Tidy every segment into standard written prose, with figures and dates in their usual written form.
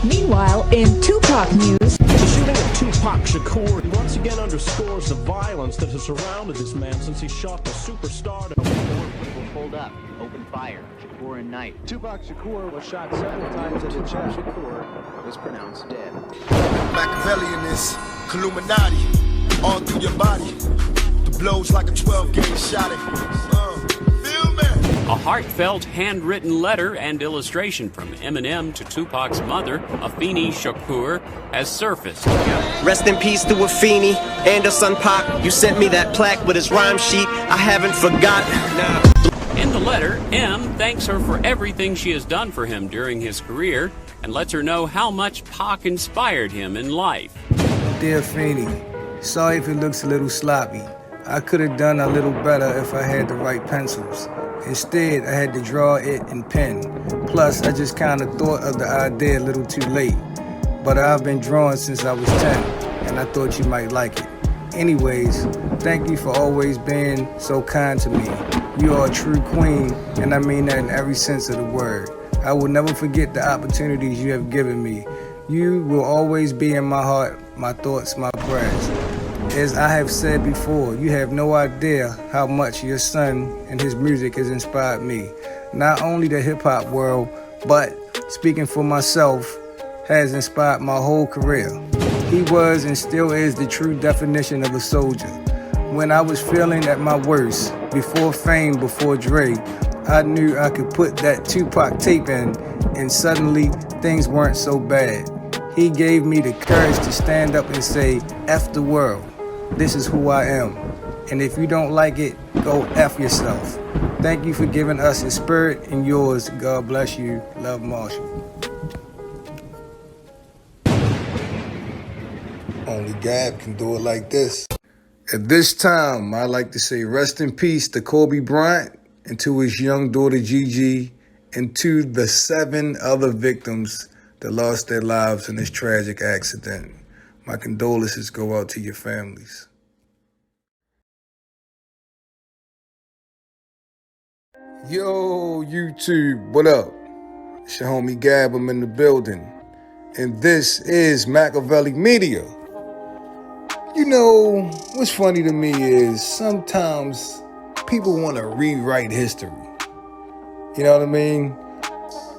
Meanwhile, in Tupac news, The shooting of Tupac Shakur once again underscores the violence that has surrounded this man since he shot the superstar. People pulled up, opened fire. Shakur and Knight. Tupac Shakur was shot several times in the chest. Shakur was pronounced dead. Makaveli in this Illuminati, all through your body. The blows like a 12-gauge shot. Feel me? A heartfelt handwritten letter and illustration from Eminem to Tupac's mother, Phony Shakur, has surfaced. Rest in peace to Phony and her son Pac. You sent me that plaque with his rhyme sheet. I haven't forgotten. In the letter, M thanks her for everything she has done for him during his career and lets her know how much Pac inspired him in life. Dear Phony, sorry if it looks a little sloppy. I could have done a little better if I had the right pencils. Instead, I had to draw it in pen. Plus, I just kind of thought of the idea a little too late. But I've been drawing since I was 10, and I thought you might like it. Anyways, thank you for always being so kind to me. You are a true queen, and I mean that in every sense of the word. I will never forget the opportunities you have given me. You will always be in my heart, my thoughts, my prayers. As I have said before, you have no idea how much your son and his music has inspired me. Not only the hip-hop world, but speaking for myself, has inspired my whole career. He was and still is the true definition of a soldier. When I was feeling at my worst, before fame, before Dre, I knew I could put that Tupac tape in, and suddenly things weren't so bad. He gave me the courage to stand up and say, F the world. This is who I am. And if you don't like it, go F yourself. Thank you for giving us his spirit and yours. God bless you. Love, Marshall. Only Gab can do it like this. At this time, I'd like to say rest in peace to Kobe Bryant and to his young daughter Gigi and to the 7 other victims that lost their lives in this tragic accident. My condolences go out to your families. Yo, YouTube, what up? It's your homie Gab, I'm in the building. And this is Makaveli Media. You know, what's funny to me is sometimes people want to rewrite history. You know what I mean?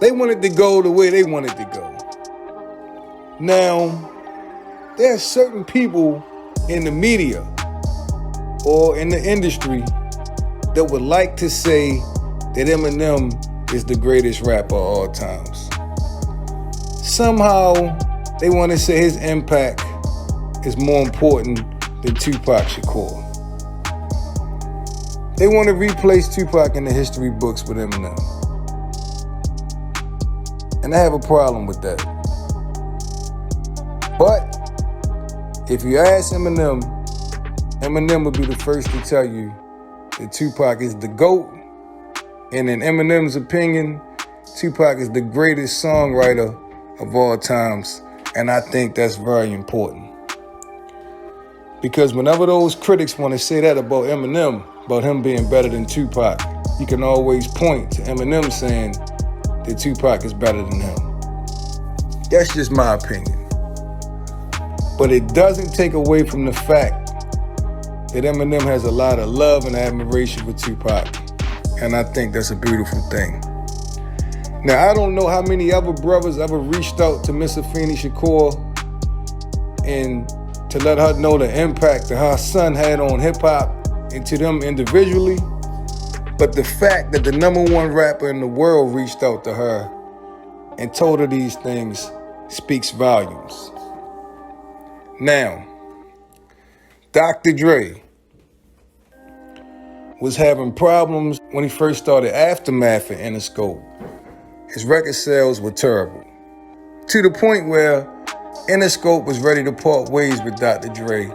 They want it to go the way they want it to go. Now, there are certain people in the media or in the industry that would like to say that Eminem is the greatest rapper of all times. Somehow, they want to say his impact is more important than Tupac Shakur. They want to replace Tupac in the history books with Eminem. And I have a problem with that. But if you ask Eminem, Eminem would be the first to tell you that Tupac is the GOAT. And in Eminem's opinion, Tupac is the greatest songwriter of all times. And I think that's very important. Because whenever those critics want to say that about Eminem, about him being better than Tupac, you can always point to Eminem saying that Tupac is better than him. That's just my opinion. But it doesn't take away from the fact that Eminem has a lot of love and admiration for Tupac. And I think that's a beautiful thing. Now, I don't know how many other brothers ever reached out to Miss Phony Shakur and to let her know the impact that her son had on hip-hop and to them individually. But the fact that the #1 rapper in the world reached out to her and told her these things speaks volumes. Now, Dr. Dre was having problems when he first started Aftermath and Interscope. His record sales were terrible, to the point where Interscope was ready to part ways with Dr. Dre,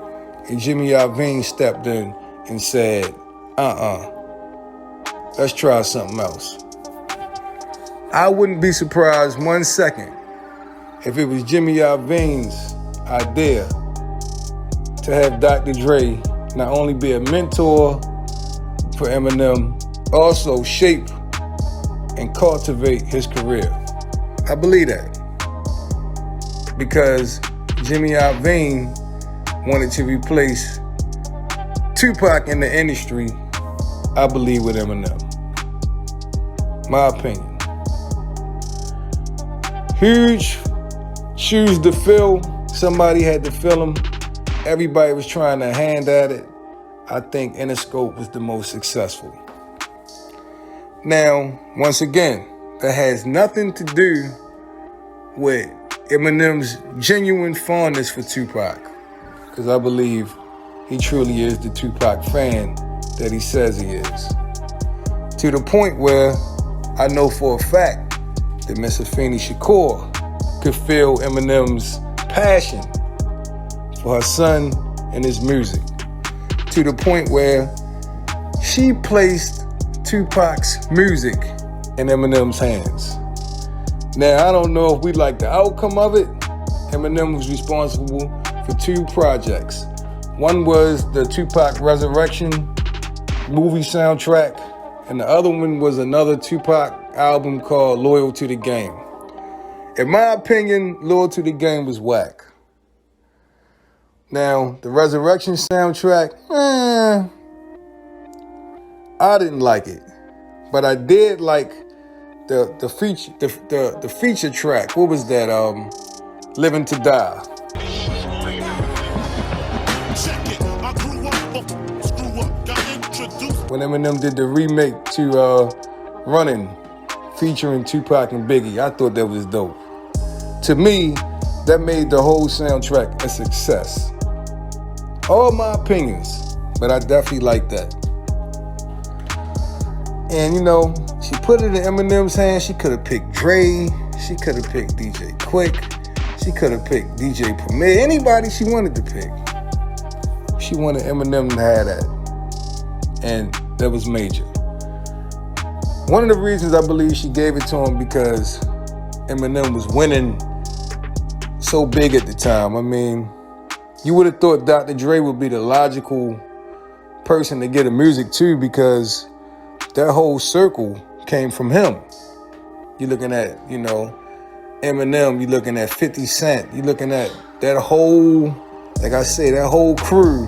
and Jimmy Iovine stepped in and said, let's try something else. I wouldn't be surprised 1 second if it was Jimmy Iovine's idea to have Dr. Dre not only be a mentor for Eminem, also shape and cultivate his career. I believe that. Because Jimmy Iovine wanted to replace Tupac in the industry, I believe, with Eminem. My opinion. Huge shoes to fill. Somebody had to fill them. Everybody was trying to hand at it. I think Interscope was the most successful. Now, once again, that has nothing to do with Eminem's genuine fondness for Tupac, because I believe he truly is the Tupac fan that he says he is. To the point where I know for a fact that Mr. Phony Shakur could feel Eminem's passion for her son and his music. To the point where she placed Tupac's music in Eminem's hands. Now, I don't know if we like the outcome of it. Eminem was responsible for 2 projects. One was the Tupac Resurrection movie soundtrack, and the other one was another Tupac album called Loyal to the Game. In my opinion, Loyal to the Game was whack. Now, the Resurrection soundtrack, I didn't like it, but I did like the feature track. What was that? Living to Die. When Eminem did the remake to Running, featuring Tupac and Biggie, I thought that was dope. To me, that made the whole soundtrack a success. All my opinions, but I definitely like that. And you know, she put it in Eminem's hands. She could have picked Dre. She could have picked DJ Quick. She could have picked DJ Premier. Anybody she wanted to pick. She wanted Eminem to have that. And that was major. One of the reasons I believe she gave it to him because Eminem was winning so big at the time. I mean, you would have thought Dr. Dre would be the logical person to get a music to because that whole circle came from him. You're looking at, you know, Eminem, you're looking at 50 Cent, you're looking at that whole, like I say, that whole crew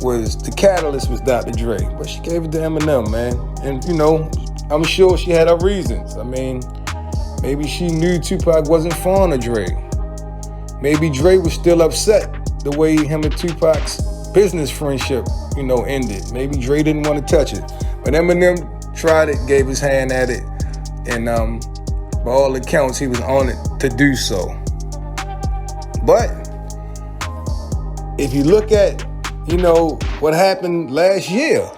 was, the catalyst was Dr. Dre. But she gave it to Eminem, man. And, you know, I'm sure she had her reasons. I mean, maybe she knew Tupac wasn't fond of Dre. Maybe Dre was still upset the way him and Tupac's business friendship, you know, ended. Maybe Dre didn't want to touch it. But Eminem tried it, gave his hand at it, and by all accounts, he was on it to do so. But if you look at, you know, what happened last year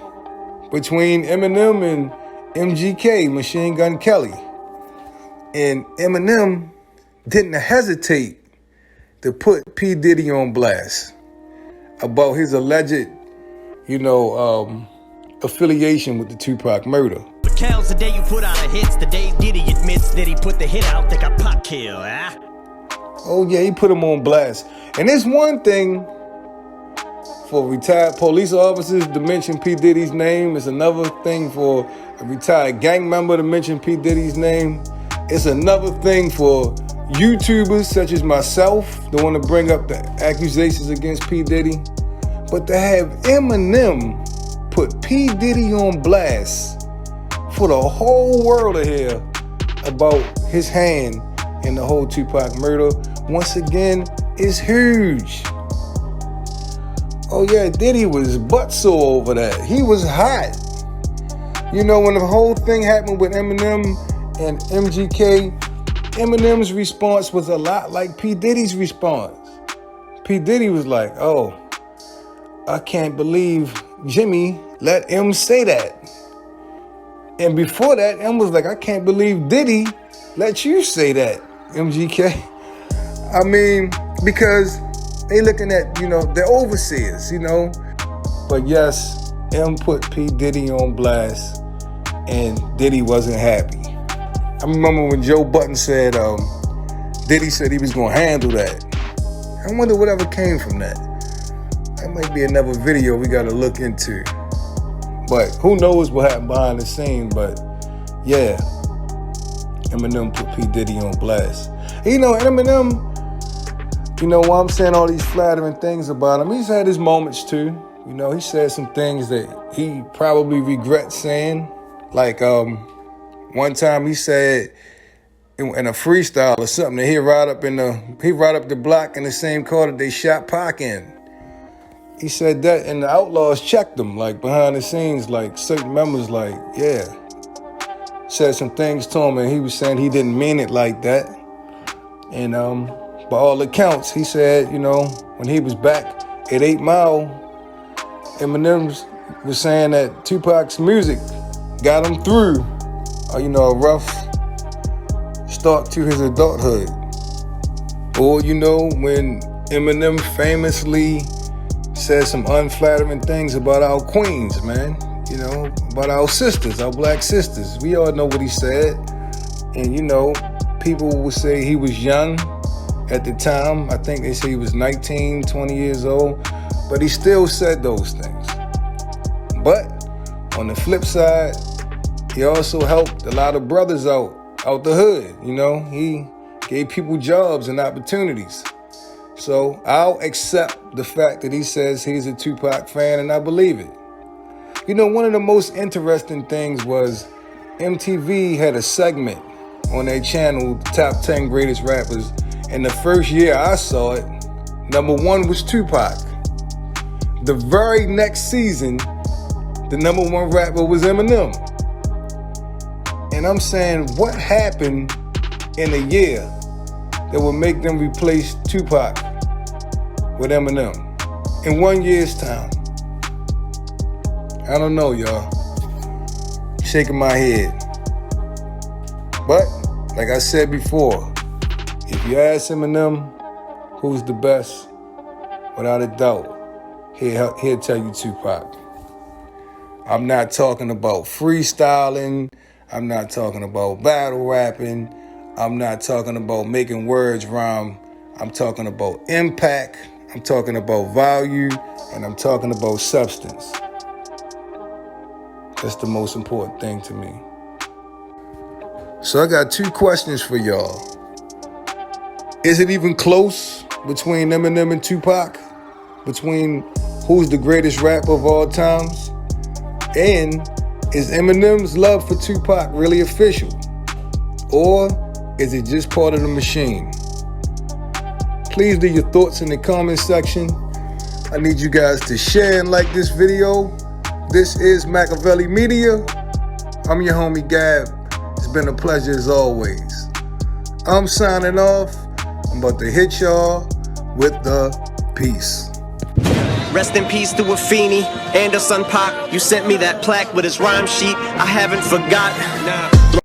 between Eminem and MGK, Machine Gun Kelly, and Eminem didn't hesitate to put P. Diddy on blast about his alleged, you know, affiliation with the Tupac murder. Counts the day you put out a hits, the day Diddy admits that he put the hit out, they got Pac killed, Oh yeah, he put him on blast. And it's one thing for retired police officers to mention P. Diddy's name. It's another thing for a retired gang member to mention P. Diddy's name. It's another thing for YouTubers such as myself that want to bring up the accusations against P. Diddy. But to have Eminem put P. Diddy on blast for the whole world to hear about his hand in the whole Tupac murder, once again, is huge. Oh yeah, Diddy was butt sore over that. He was hot. You know, when the whole thing happened with Eminem and MGK, Eminem's response was a lot like P. Diddy's response. P. Diddy was like, oh, I can't believe Jimmy let M say that. And before that, M was like, I can't believe Diddy let you say that, MGK. I mean, because they looking at, you know, they're overseers, you know. But yes, M put P. Diddy on blast, and Diddy wasn't happy. I remember when Joe Budden said, Diddy said he was going to handle that. I wonder whatever came from that. That might be another video we gotta look into. But who knows what happened behind the scenes, but yeah. Eminem put P. Diddy on blast. And you know, Eminem, you know, while I'm saying all these flattering things about him, he's had his moments too. You know, he said some things that he probably regrets saying. Like one time he said in a freestyle or something that he ride up the block in the same car that they shot Pac in. He said that, and the Outlaws checked him, like behind the scenes, like certain members, like, yeah. Said some things to him, and he was saying he didn't mean it like that. And by all accounts, he said, you know, when he was back at 8 Mile, Eminem's was saying that Tupac's music got him through, you know, a rough start to his adulthood. Or, you know, when Eminem famously said some unflattering things about our queens, man. You know, about our sisters, our black sisters. We all know what he said. And, you know, people would say he was young at the time. I think they say he was 19, 20 years old. But he still said those things. But on the flip side, he also helped a lot of brothers out the hood. You know, he gave people jobs and opportunities. So I'll accept the fact that he says he's a Tupac fan, and I believe it. You know, one of the most interesting things was MTV had a segment on their channel, the top 10 greatest rappers. And the first year I saw it, number 1 was Tupac. The very next season, the number 1 rapper was Eminem. And I'm saying, what happened in a year that would make them replace Tupac with Eminem in 1 year's time? I don't know, y'all. Shaking my head. But, like I said before, if you ask Eminem who's the best, without a doubt, he'll tell you Tupac. I'm not talking about freestyling. I'm not talking about battle rapping. I'm not talking about making words rhyme. I'm talking about impact. I'm talking about value. And I'm talking about substance. That's the most important thing to me. So I got 2 questions for y'all. Is it even close between Eminem and Tupac? Between who's the greatest rapper of all times? And is Eminem's love for Tupac really official? Or is it just part of the machine? Please leave your thoughts in the comment section. I need you guys to share and like this video. This is Makaveli Media. I'm your homie Gab. It's been a pleasure as always. I'm signing off. I'm about to hit y'all with the peace. Rest in peace to Phony and Pac. You sent me that plaque with his rhyme sheet. I haven't forgot. Nah.